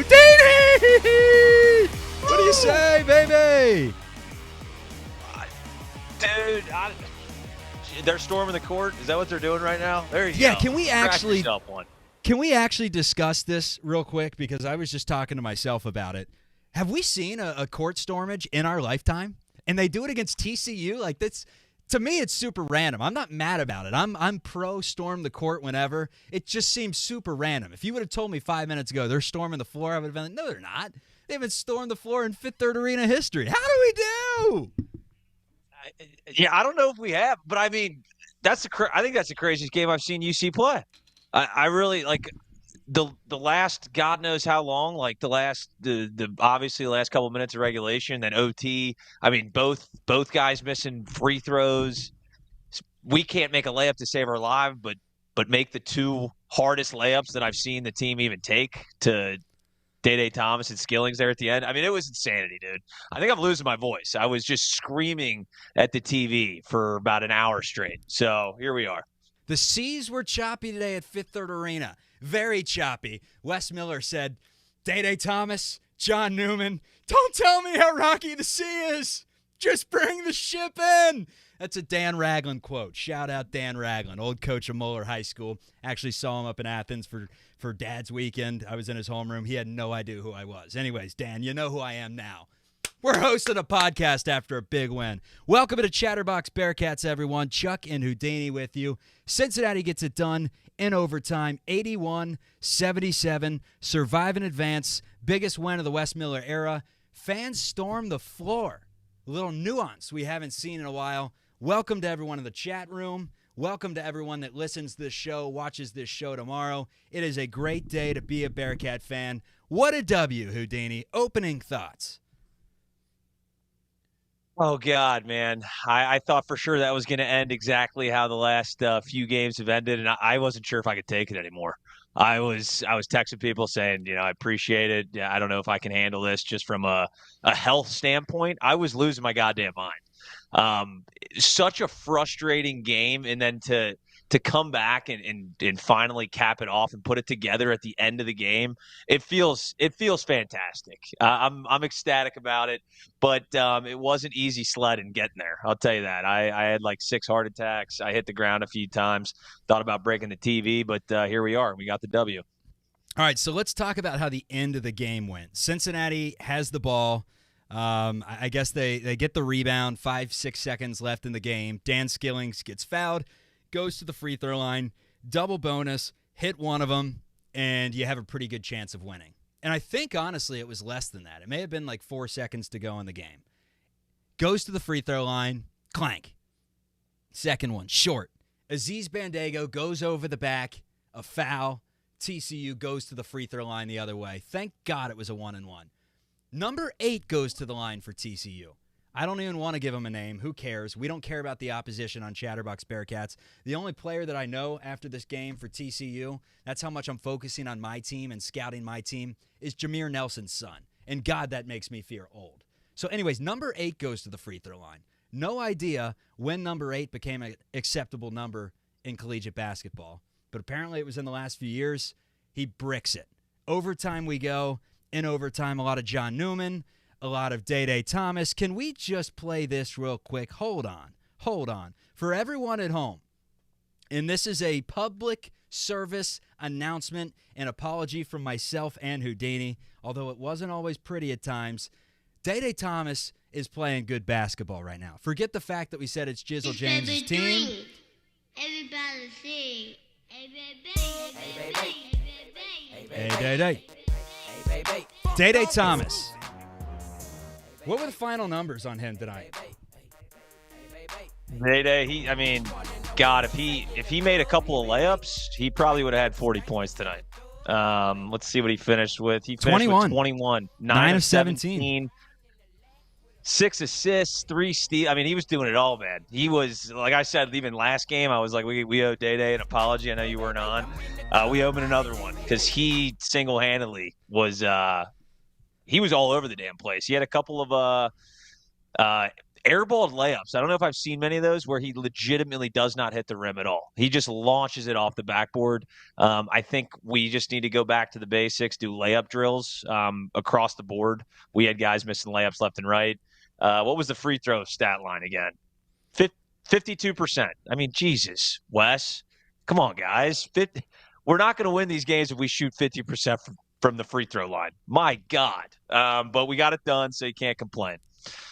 Houdini! What do you say, baby? Dude, they're storming the court. Is that what they're doing right now? There you go. Yeah, can we actually discuss this real quick? Because I was just talking to myself about it. Have we seen a court stormage in our lifetime? And they do it against TCU? Like, that's, to me, it's super random. I'm not mad about it. I'm pro storm the court whenever. It just seems super random. If you would have told me 5 minutes ago they're storming the floor, I would have been like, no, they're not. They haven't stormed the floor in Fifth Third Arena history. How do we do? Yeah, I don't know if we have, but I mean, I think that's the craziest game I've seen UC play. I really like the last God knows how long, like the obviously the last couple of minutes of regulation, then OT. I mean, both guys missing free throws. We can't make a layup to save our life, but make the two hardest layups that I've seen the team even take to Day Thomas and Skillings there at the end. I mean, it was insanity, dude. I think I'm losing my voice. I was just screaming at the TV for about an hour straight. So here we are. The seas were choppy today at Fifth Third Arena. Very choppy. Wes Miller said, Day Thomas, John Newman, don't tell me how rocky the sea is. Just bring the ship in. That's a Dan Ragland quote. Shout out Dan Ragland, old coach of Moeller High School. Actually saw him up in Athens for Dad's weekend. I was in his homeroom. He had no idea who I was. Anyways, Dan, you know who I am now. We're hosting a podcast after a big win. Welcome to Chatterbox Bearcats, everyone. Chuck and Houdini with you. Cincinnati gets it done in overtime, 81-77. Survive and advance. Biggest win of the Wes Miller era. Fans storm the floor. A little nuance we haven't seen in a while. Welcome to everyone in the chat room. Welcome to everyone that listens to this show, watches this show tomorrow. It is a great day to be a Bearcat fan. What a W, Houdini. Opening thoughts. Oh, God, man. I thought for sure that was going to end exactly how the last few games have ended, and I wasn't sure if I could take it anymore. I was texting people saying, I appreciate it. Yeah, I don't know if I can handle this just from a health standpoint. I was losing my goddamn mind. Such a frustrating game, and then to come back and finally cap it off and put it together at the end of the game, it feels fantastic. I'm ecstatic about it, but it wasn't easy sledding getting there. I'll tell you that. I had like 6 heart attacks. I hit the ground a few times. Thought about breaking the TV, but here we are. We got the W. All right, so let's talk about how the end of the game went. Cincinnati has the ball. I guess they get the rebound, 5-6 seconds left in the game. Dan Skillings gets fouled, goes to the free throw line, double bonus, hit one of them, and you have a pretty good chance of winning. And I think, honestly, it was less than that. It may have been like 4 seconds to go in the game. Goes to the free throw line, clank. Second one, short. Aziz Bandago goes over the back, a foul. TCU goes to the free throw line the other way. Thank God it was a 1-and-1. Number 8 goes to the line for TCU. I don't even want to give him a name. Who cares? We don't care about the opposition on Chatterbox Bearcats. The only player that I know after this game for TCU, that's how much I'm focusing on my team and scouting my team, is Jameer Nelson's son. And God, that makes me feel old. So anyways, number 8 goes to the free throw line. No idea when number 8 became an acceptable number in collegiate basketball. But apparently it was in the last few years. He bricks it. Overtime we go. In overtime, a lot of John Newman, a lot of Day Thomas. Can we just play this real quick? Hold on. For everyone at home, and this is a public service announcement and apology from myself and Houdini, although it wasn't always pretty at times, Day Thomas is playing good basketball right now. Forget the fact that we said it's Jizzle James' team. Everybody sing. Hey, baby. Hey, baby. Hey, Day. Day Thomas. What were the final numbers on him tonight? Day, God, if he made a couple of layups, he probably would have had 40 points tonight. Let's see what he finished with. He finished 21. with 21. 9 of 17. 6 assists, 3 steals. He was doing it all, man. He was, like I said, even last game, I was like, we owe Day an apology. I know you weren't on. We owe him another one because he single-handedly was he was all over the damn place. He had a couple of airballed layups. I don't know if I've seen many of those where he legitimately does not hit the rim at all. He just launches it off the backboard. I think we just need to go back to the basics, do layup drills across the board. We had guys missing layups left and right. What was the free throw stat line again? 52%. I mean, Jesus, Wes. Come on, guys. We're not going to win these games if we shoot 50% from the free throw line. My God. But we got it done, so you can't complain.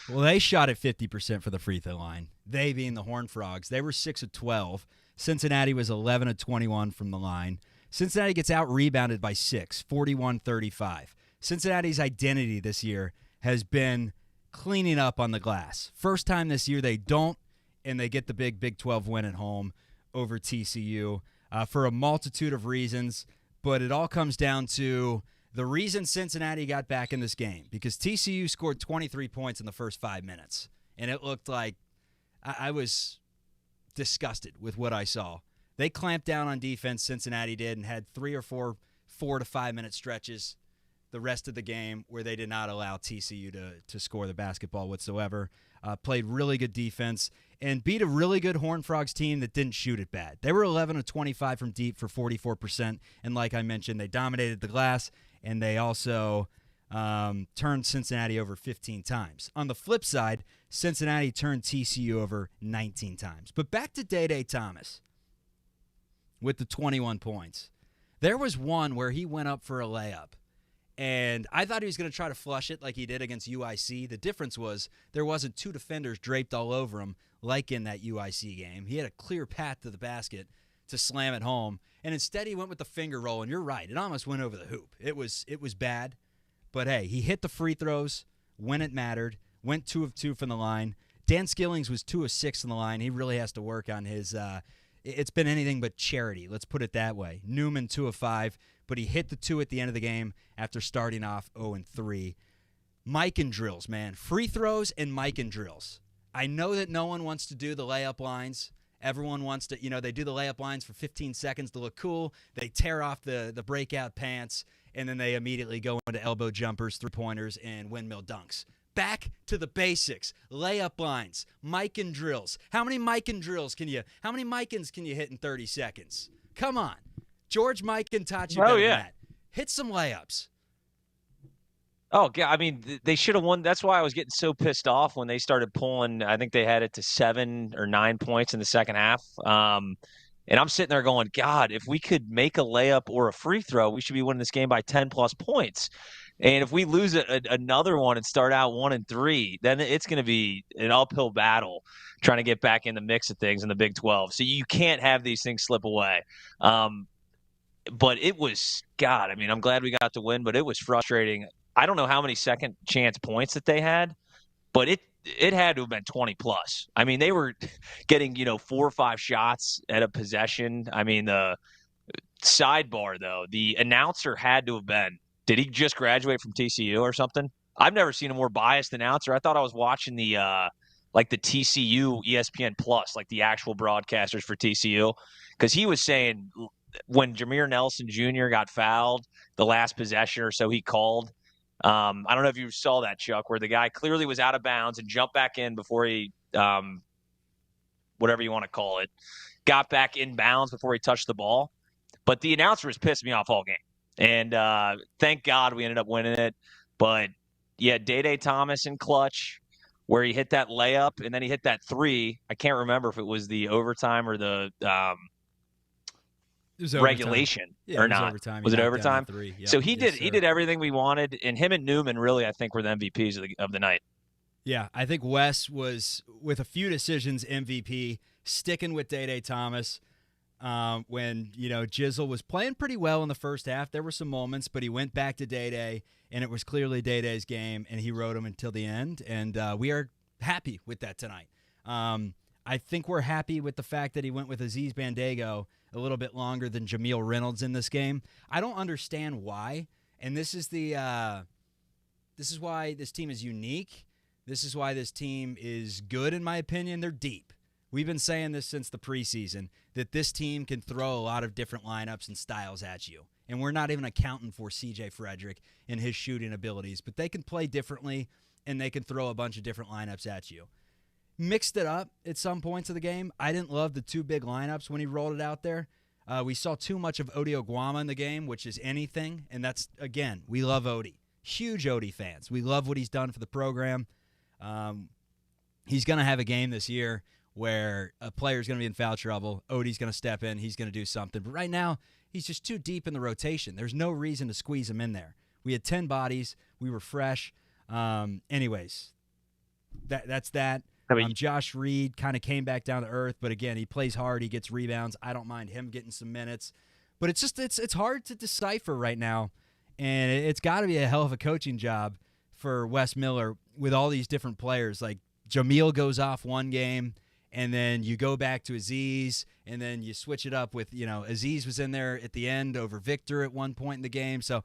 Well, they shot at 50% for the free throw line. They being the Horn Frogs. They were 6 of 12. Cincinnati was 11 of 21 from the line. Cincinnati gets out-rebounded by 6, 41-35. Cincinnati's identity this year has been cleaning up on the glass. First time this year they don't, and they get the big Big 12 win at home over TCU for a multitude of reasons, but it all comes down to the reason Cincinnati got back in this game, because TCU scored 23 points in the first 5 minutes, and it looked like I was disgusted with what I saw. They clamped down on defense, Cincinnati did, and had 3 or 4 4 to 5 minute stretches the rest of the game where they did not allow TCU to score the basketball whatsoever. Played really good defense and beat a really good Horned Frogs team that didn't shoot it bad. They were 11 of 25 from deep for 44%, and like I mentioned, they dominated the glass, and they also turned Cincinnati over 15 times. On the flip side, Cincinnati turned TCU over 19 times. But back to Day Thomas with the 21 points. There was one where he went up for a layup, and I thought he was going to try to flush it like he did against UIC. The difference was there wasn't 2 defenders draped all over him like in that UIC game. He had a clear path to the basket to slam it home, and instead he went with the finger roll, and you're right. It almost went over the hoop. It was bad, but hey, he hit the free throws when it mattered, went 2 of 2 from the line. Dan Skillings was 2 of 6 from the line. He really has to work on his it's been anything but charity, let's put it that way. Newman 2 of 5, but he hit the 2 at the end of the game after starting off 0-3. Mike and drills, man. Free throws and Mike and drills. I know that no one wants to do the layup lines. Everyone wants to, they do the layup lines for 15 seconds to look cool. They tear off the breakout pants, and then they immediately go into elbow jumpers, three-pointers, and windmill dunks. Back to the basics. Layup lines, Mike and drills. How many Mike and drills how many Mike-ins can you hit in 30 seconds? Come on. George Mikan taught you better than that. Hit some layups. Oh, yeah. I mean, they should have won. That's why I was getting so pissed off when they started pulling. I think they had it to 7 or 9 points in the second half. And I'm sitting there going, God, if we could make a layup or a free throw, we should be winning this game by 10-plus points. And if we lose another one and start out 1-3, then it's going to be an uphill battle trying to get back in the mix of things in the Big 12. So you can't have these things slip away. But it was, God, I mean, I'm glad we got to win, but it was frustrating. I don't know how many second chance points that they had, but it had to have been 20-plus. I mean, they were getting, 4 or 5 shots at a possession. I mean, the sidebar, though, the announcer had to have been, did he just graduate from TCU or something? I've never seen a more biased announcer. I thought I was watching the TCU ESPN Plus, like the actual broadcasters for TCU, because he was saying when Jameer Nelson Jr. got fouled, the last possession or so he called. I don't know if you saw that, Chuck, where the guy clearly was out of bounds and jumped back in before he, whatever you want to call it, got back in bounds before he touched the ball. But the announcer was pissing me off all game. And thank God we ended up winning it. But, yeah, Day Thomas in clutch, where he hit that layup and then he hit that 3. I can't remember if it was the overtime or the regulation or not. Was it overtime? Yep. So he did everything we wanted, and him and Newman really, I think, were the MVPs of the night. Yeah, I think Wes was, with a few decisions, MVP, sticking with Day Thomas. When, Jizzle was playing pretty well in the first half. There were some moments, but he went back to Day, and it was clearly Day's game, and he rode him until the end, and we are happy with that tonight. I think we're happy with the fact that he went with Aziz Bandago a little bit longer than Jameel Reynolds in this game. I don't understand why, and this is why this team is unique. This is why this team is good, in my opinion. They're deep. We've been saying this since the preseason, that this team can throw a lot of different lineups and styles at you. And we're not even accounting for C.J. Frederick and his shooting abilities, but they can play differently, and they can throw a bunch of different lineups at you. mixed it up at some points of the game. I didn't love the two big lineups when he rolled it out there. We saw too much of Odi Oguama in the game, which is anything, and that's, again, we love Odi. Huge Odi fans. We love what he's done for the program. He's going to have a game this year where a player's going to be in foul trouble. Odi's going to step in. He's going to do something. But right now, he's just too deep in the rotation. There's no reason to squeeze him in there. We had 10 bodies. We were fresh. Anyways, that's that. Josh Reed kind of came back down to earth, but again, he plays hard. He gets rebounds. I don't mind him getting some minutes. But it's just it's hard to decipher right now, and it's got to be a hell of a coaching job for Wes Miller with all these different players. Like Jamil goes off one game, and then you go back to Aziz, and then you switch it up with, Aziz was in there at the end over Victor at one point in the game. So,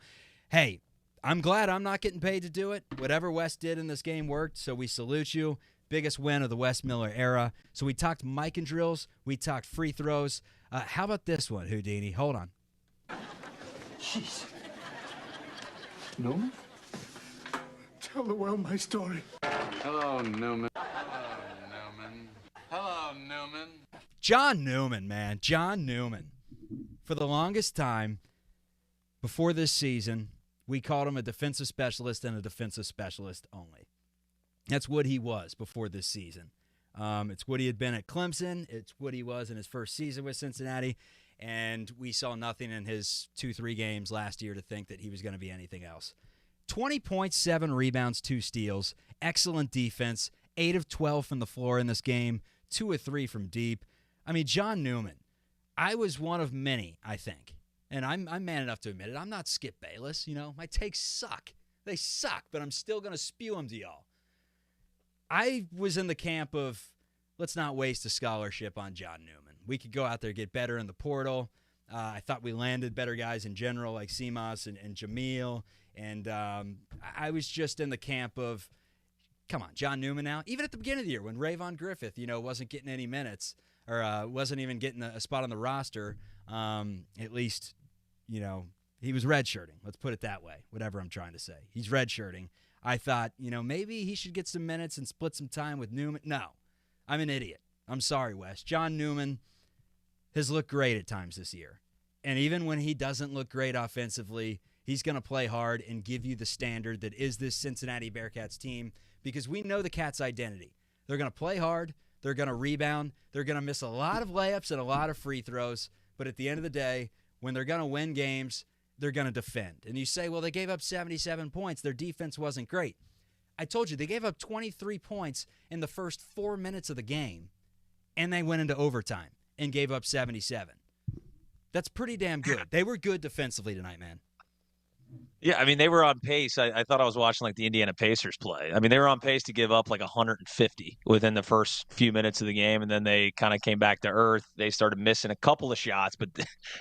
hey, I'm glad I'm not getting paid to do it. Whatever Wes did in this game worked, so we salute you. Biggest win of the Wes Miller era. So we talked mic and drills. We talked free throws. How about this one, Houdini? Hold on. Jeez. Newman? Tell the world my story. Hello, Newman. Hello, Newman. Hello, Newman. John Newman, man. John Newman. For the longest time before this season, we called him a defensive specialist and a defensive specialist only. That's what he was before this season. It's what he had been at Clemson. It's what he was in his first season with Cincinnati. And we saw nothing in his 2-3 games last year to think that he was going to be anything else. 20 points, 7 rebounds, 2 steals. Excellent defense. 8 of 12 from the floor in this game. 2 of 3 from deep. I mean, John Newman, I was one of many, I think. And I'm man enough to admit it. I'm not Skip Bayless. My takes suck. They suck, but I'm still going to spew them to y'all. I was in the camp of, let's not waste a scholarship on John Newman. We could go out there, get better in the portal. I thought we landed better guys in general, like Simas and Jamil. And I was just in the camp of, come on, John Newman now. Even at the beginning of the year when Rayvon Griffith, wasn't getting any minutes or wasn't even getting a spot on the roster, at least, he was redshirting. Let's put it that way, whatever I'm trying to say. He's redshirting. I thought, maybe he should get some minutes and split some time with Newman. No, I'm an idiot. I'm sorry, Wes. John Newman has looked great at times this year. And even when he doesn't look great offensively, he's going to play hard and give you the standard that is this Cincinnati Bearcats team, because we know the Cats' identity. They're going to play hard. They're going to rebound. They're going to miss a lot of layups and a lot of free throws. But at the end of the day, when they're going to win games, they're going to defend. And you say, well, they gave up 77 points. Their defense wasn't great. I told you, they gave up 23 points in the first 4 minutes of the game, and they went into overtime and gave up 77. That's pretty damn good. They were good defensively tonight, man. Yeah, I mean, they were on pace. I thought I was watching like the Indiana Pacers play. I mean, they were on pace to give up like 150 within the first few minutes of the game, and then they kind of came back to earth. They started missing a couple of shots, but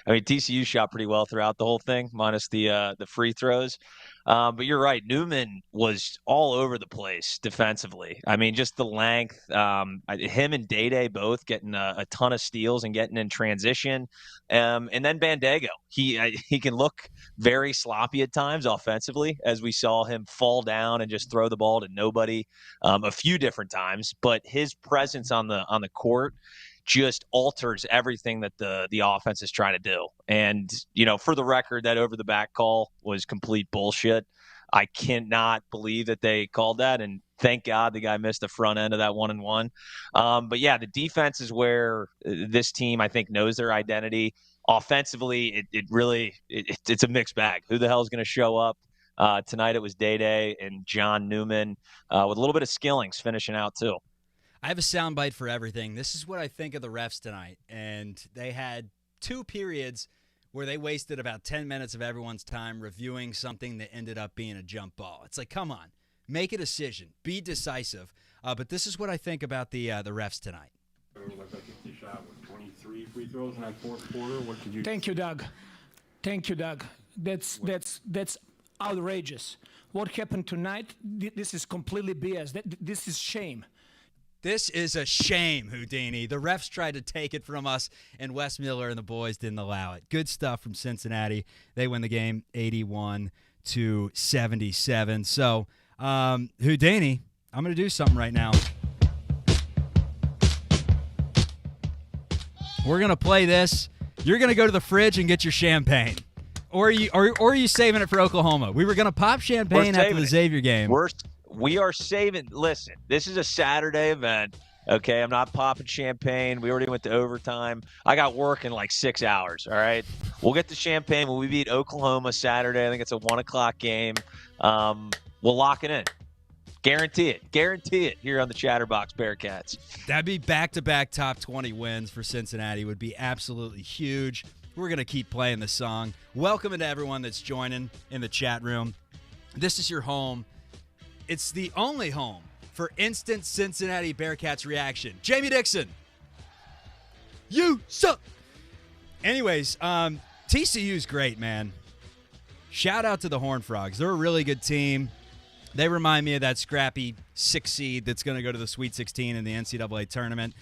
I mean, TCU shot pretty well throughout the whole thing, minus the free throws. But you're right, Newman was all over the place defensively. I mean, just the length. Him and Day both getting a ton of steals and getting in transition. And then Bandego, he can look very sloppy at times offensively, as we saw him fall down and just throw the ball to nobody a few different times. But his presence on the court just alters everything that the offense is trying to do. And, for the record, that over the back call was complete bullshit. I cannot believe that they called that, and thank God the guy missed the front end of that 1-and-1. But yeah, the defense is where this team, I think, knows their identity. Offensively, it's a mixed bag. Who the hell is going to show up? Tonight it was Day and John Newman with a little bit of Skillings finishing out too. I have a soundbite for everything. This is what I think of the refs tonight. And they had 2 periods where they wasted about 10 minutes of everyone's time reviewing something that ended up being a jump ball. It's like, come on, make a decision, be decisive. But this is what I think about the refs tonight. You shot with 23 free throws in that fourth quarter. What did you? Thank you, Doug. That's outrageous. What happened tonight? This is completely BS. This is shame. This is a shame, Houdini. The refs tried to take it from us, and Wes Miller and the boys didn't allow it. Good stuff from Cincinnati. They win the game 81-77. So, Houdini, I'm going to do something right now. We're going to play this. You're going to go to the fridge and get your champagne. Or are you saving it for Oklahoma? We were going to pop champagne after the Xavier game. We are saving. Listen, this is a Saturday event. Okay, I'm not popping champagne. We already went to overtime. I got work in like 6 hours. All right, we'll get the champagne when we beat Oklahoma Saturday. I think it's a 1:00 game. We'll lock it in. Guarantee it here on the Chatterbox Bearcats. That'd be back-to-back top 20 wins for Cincinnati. Would be absolutely huge. We're going to keep playing the song. Welcome to everyone that's joining in the chat room. This is your home. It's the only home for instant Cincinnati Bearcats reaction. Jamie Dixon. You suck. Anyways, TCU's great, man. Shout out to the Horn Frogs. They're a really good team. They remind me of that scrappy 6 seed that's going to go to the Sweet 16 in the NCAA tournament.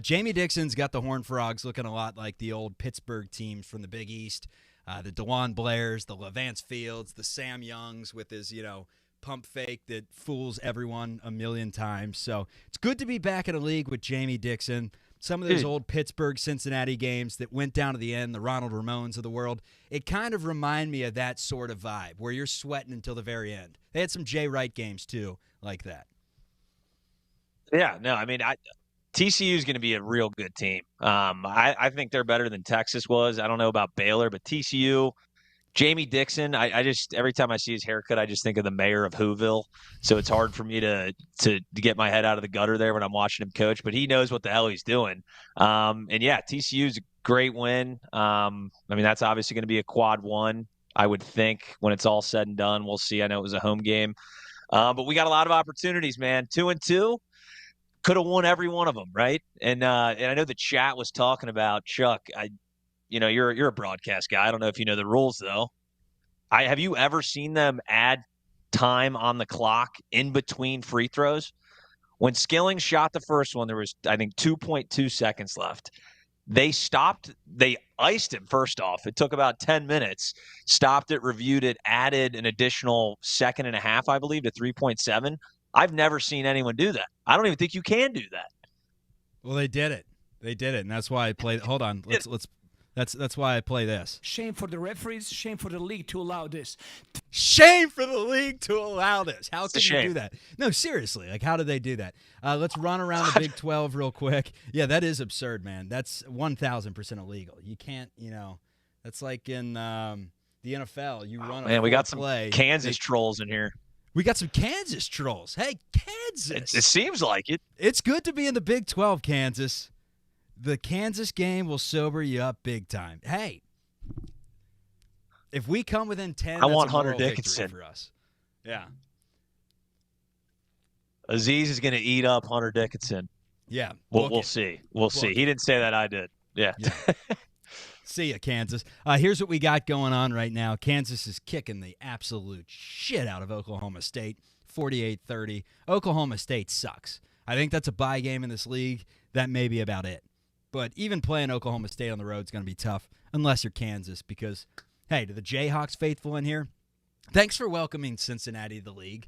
Jamie Dixon's got the Horn Frogs looking a lot like the old Pittsburgh teams from the Big East. The DeJuan Blairs, the Levance Fields, the Sam Youngs with his, pump fake that fools everyone a million times. So it's good to be back in a league with Jamie Dixon. Some of those old Pittsburgh, Cincinnati games that went down to the end, the Ronald Ramones of the world, it kind of remind me of that sort of vibe where you're sweating until the very end. They had some Jay Wright games, too, like that. Yeah, no, I mean, TCU is going to be a real good team. I think they're better than Texas was. I don't know about Baylor, but TCU, Jamie Dixon, I just every time I see his haircut, I just think of the mayor of Whoville. So it's hard for me to get my head out of the gutter there when I'm watching him coach. But he knows what the hell he's doing. And yeah, TCU's a great win. I mean, that's obviously going to be a quad one, I would think, when it's all said and done. We'll see. I know it was a home game, but we got a lot of opportunities, man. 2-2. Could have won every one of them, right? And I know the chat was talking about Chuck. You're a broadcast guy. I don't know if you know the rules though. Have you ever seen them add time on the clock in between free throws? When Skilling shot the first one, there was, I think, 2.2 seconds left. They stopped. They iced him first off. It took about 10 minutes. Stopped it, reviewed it, added an additional second and a half, I believe, to 3.7. I've never seen anyone do that. I don't even think you can do that. Well, they did it. And that's why I played. Hold on. That's why I play this. Shame for the referees, shame for the league to allow this. Shame for the league to allow this. How can you do that? No, seriously. Like, how did they do that? Let's run around the Big 12 real quick. Yeah, that is absurd, man. That's 1,000% illegal. You can't, that's like in the NFL. You run a man, we got some play. Kansas trolls in here. We got some Kansas trolls. Hey, Kansas. It seems like it. It's good to be in the Big 12, Kansas. The Kansas game will sober you up big time. Hey, if we come within 10, I want Hunter Dickinson for us. Yeah. Aziz is going to eat up Hunter Dickinson. Yeah. We'll see. We'll see. He didn't say that. I did. Yeah. See ya, Kansas. Here's what we got going on right now. Kansas is kicking the absolute shit out of Oklahoma State, 48-30. Oklahoma State sucks. I think that's a bye game in this league. That may be about it. But even playing Oklahoma State on the road is going to be tough unless you're Kansas because, hey, to the Jayhawks faithful in here, thanks for welcoming Cincinnati to the league.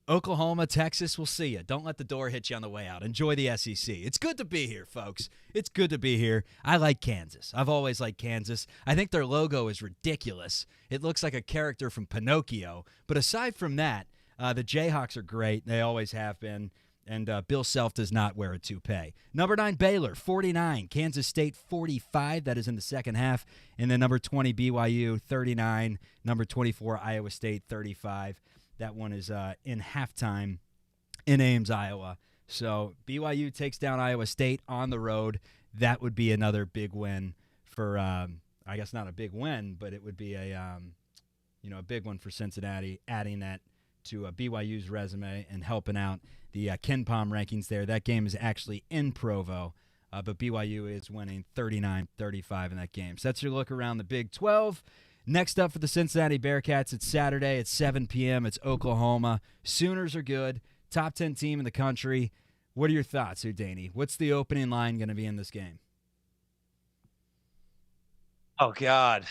Oklahoma, Texas, we'll see you. Don't let the door hit you on the way out. Enjoy the SEC. It's good to be here, folks. It's good to be here. I like Kansas. I've always liked Kansas. I think their logo is ridiculous. It looks like a character from Pinocchio. But aside from that, the Jayhawks are great. They always have been. And Bill Self does not wear a toupee. Number 9, Baylor, 49. Kansas State, 45. That is in the second half. And then number 20, BYU, 39. Number 24, Iowa State, 35. That one is in halftime in Ames, Iowa. So BYU takes down Iowa State on the road. That would be another big win for, I guess not a big win, but it would be a big one for Cincinnati, adding that to BYU's resume and helping out the KenPom rankings there. That game is actually in Provo, but BYU is winning 39-35 in that game. So that's your look around the Big 12. Next up for the Cincinnati Bearcats, it's Saturday at 7 p.m. It's Oklahoma. Sooners are good. Top 10 team in the country. What are your thoughts, Houdini? What's the opening line going to be in this game? Oh, God.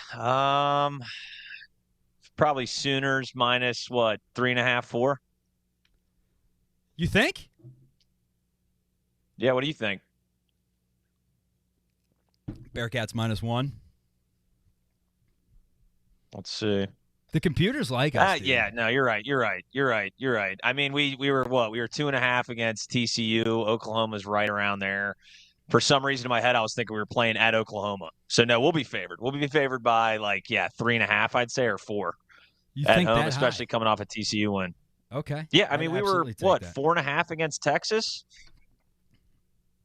Probably Sooners minus, 3.5, 4? You think? Yeah, what do you think? Bearcats -1. Let's see. The computers like us. Dude. Yeah, no, you're right. I mean, we were what? We were 2.5 against TCU. Oklahoma's right around there. For some reason in my head, I was thinking we were playing at Oklahoma. So no, we'll be favored. We'll be favored by 3.5, I'd say, or 4 You at think home, that especially high? coming off a TCU win. Okay. Yeah, I mean, we were absolutely take that. 4.5 against Texas.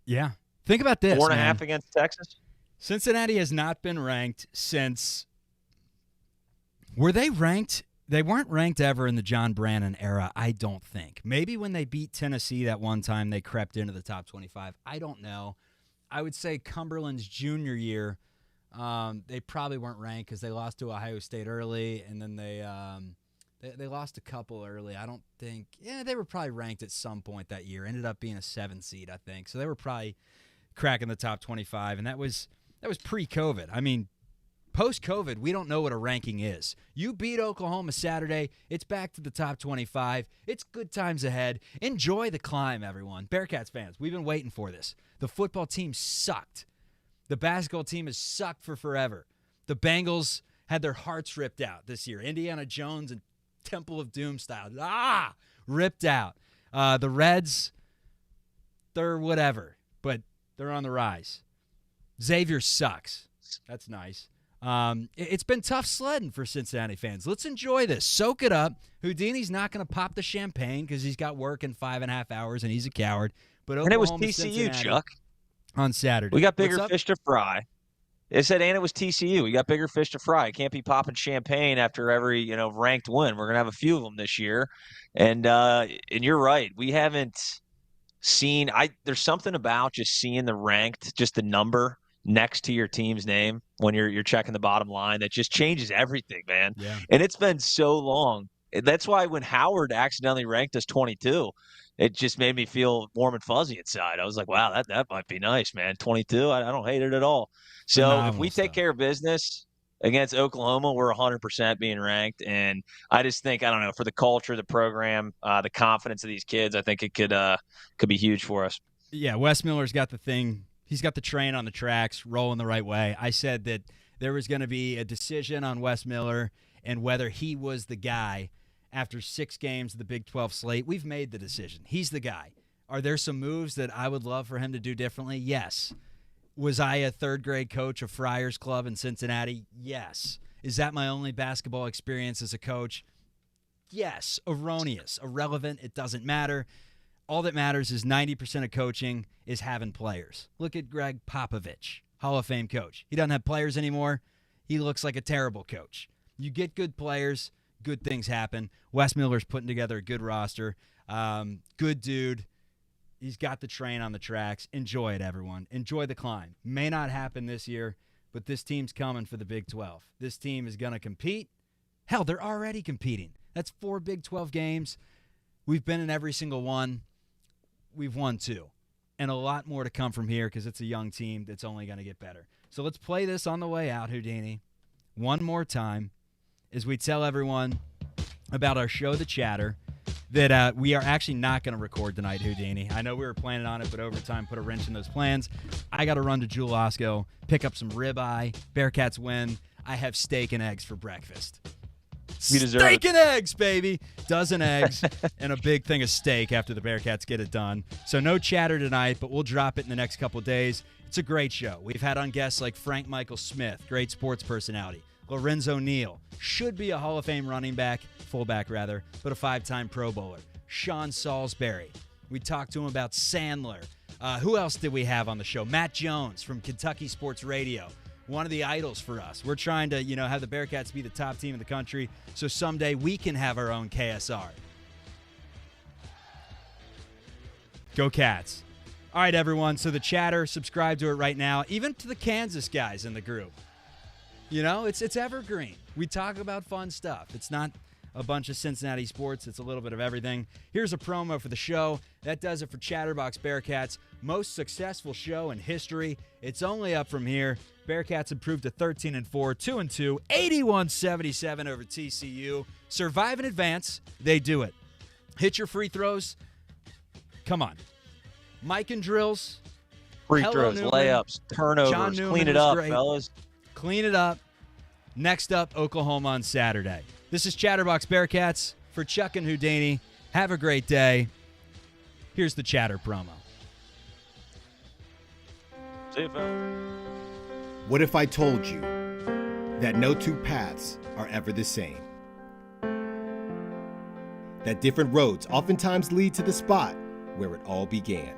Yeah. Think about this. 4.5 against Texas. Cincinnati has not been ranked since. Were they ranked? They weren't ranked ever in the John Brannon era, I don't think. Maybe when they beat Tennessee that one time, they crept into the top 25. I don't know. I would say Cumberland's junior year, they probably weren't ranked because they lost to Ohio State early, and then they lost a couple early. I don't think. Yeah, they were probably ranked at some point that year. Ended up being a 7 seed, I think. So they were probably cracking the top 25, and that was pre-COVID. I mean, post-COVID, we don't know what a ranking is. You beat Oklahoma Saturday, it's back to the top 25. It's good times ahead. Enjoy the climb, everyone. Bearcats fans, we've been waiting for this. The football team sucked. The basketball team has sucked for forever. The Bengals had their hearts ripped out this year. Indiana Jones and Temple of Doom style. Ripped out. The Reds, they're whatever, but they're on the rise. Xavier sucks. That's nice. It's been tough sledding for Cincinnati fans. Let's enjoy this. Soak it up. Houdini's not going to pop the champagne because he's got work in 5.5 hours and he's a coward. But And it was Oklahoma, TCU, Cincinnati Chuck. on Saturday. We got What's bigger up? fish to fry. It said, and it was TCU. We got bigger fish to fry. Can't be popping champagne after every ranked win. We're gonna have a few of them this year, and you're right. We haven't seen. There's something about just seeing the ranked, just the number next to your team's name when you're checking the bottom line that just changes everything, man. Yeah. And it's been so long. That's why when Howard accidentally ranked us 22. It just made me feel warm and fuzzy inside. I was like, wow, that might be nice, man. 22, I don't hate it at all. So Phenomenal if we take stuff. care of business against Oklahoma, we're 100% being ranked. And I just think, I don't know, for the culture, the program, the confidence of these kids, I think it could be huge for us. Yeah, Wes Miller's got the thing. He's got the train on the tracks, rolling the right way. I said that there was going to be a decision on Wes Miller and whether he was the guy after 6 games of the Big 12 slate. We've made the decision. He's the guy. Are there some moves that I would love for him to do differently? Yes. Was I a third-grade coach of Friars Club in Cincinnati? Yes. Is that my only basketball experience as a coach? Yes. Erroneous. Irrelevant. It doesn't matter. All that matters is 90% of coaching is having players. Look at Greg Popovich, Hall of Fame coach. He doesn't have players anymore. He looks like a terrible coach. You get good players, good things happen. Wes Miller's putting together a good roster. Good dude. He's got the train on the tracks. Enjoy it, everyone. Enjoy the climb. May not happen this year, but this team's coming for the Big 12. This team is going to compete. Hell, they're already competing. That's 4 Big 12 games. We've been in every single one. We've won 2. And a lot more to come from here because it's a young team that's only going to get better. So let's play this on the way out, Houdini, one more time as we tell everyone about our show, The Chatter, that we are actually not going to record tonight, Houdini. I know we were planning on it, but overtime put a wrench in those plans. I got to run to Jewel Osco, pick up some ribeye. Bearcats win. I have steak and eggs for breakfast. You deserve Steak it. and eggs, baby. Dozen eggs and a big thing of steak after the Bearcats get it done. So no chatter tonight, but we'll drop it in the next couple days. It's a great show. We've had on guests like Frank Michael Smith, great sports personality. Lorenzo Neal, should be a Hall of Fame running back, fullback rather, but a 5-time Pro Bowler. Sean Salisbury. We talked to him about Sandler. Who else did we have on the show? Matt Jones from Kentucky Sports Radio. One of the idols for us. We're trying to, have the Bearcats be the top team in the country so someday we can have our own KSR. Go Cats. All right, everyone. So the chatter, subscribe to it right now. Even to the Kansas guys in the group. It's evergreen. We talk about fun stuff. It's not a bunch of Cincinnati sports. It's a little bit of everything. Here's a promo for the show. That does it for Chatterbox Bearcats. Most successful show in history. It's only up from here. Bearcats improved to 13-4, 2-2, 81-77 over TCU. Survive in advance. They do it. Hit your free throws. Come on. Mike and drills. Free Hello, throws, Newman. layups, turnovers. John Newman Clean it was up, great. fellas. Clean it up. Next up, Oklahoma on Saturday. This is Chatterbox Bearcats for Chuck and Houdini. Have a great day. Here's the Chatter promo. See you, fellas. What if I told you that no two paths are ever the same? That different roads oftentimes lead to the spot where it all began.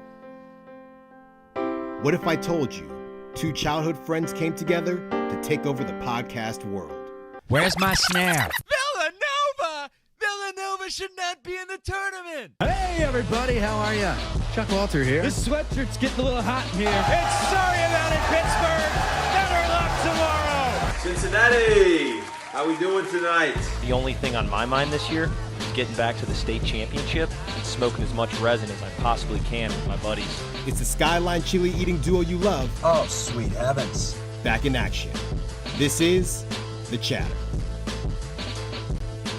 What if I told you two childhood friends came together to take over the podcast world? Where's my snare? Villanova! Villanova should not be in the tournament. Hey, everybody, how are you? Chuck Walter here. This sweatshirt's getting a little hot in here. It's sorry about it, Pittsburgh. Better luck tomorrow. Cincinnati, how we doing tonight? The only thing on my mind this year is getting back to the state championship and smoking as much resin as I possibly can with my buddies. It's the Skyline chili eating duo you love Oh, sweet heavens. back in action. This is The Chatter.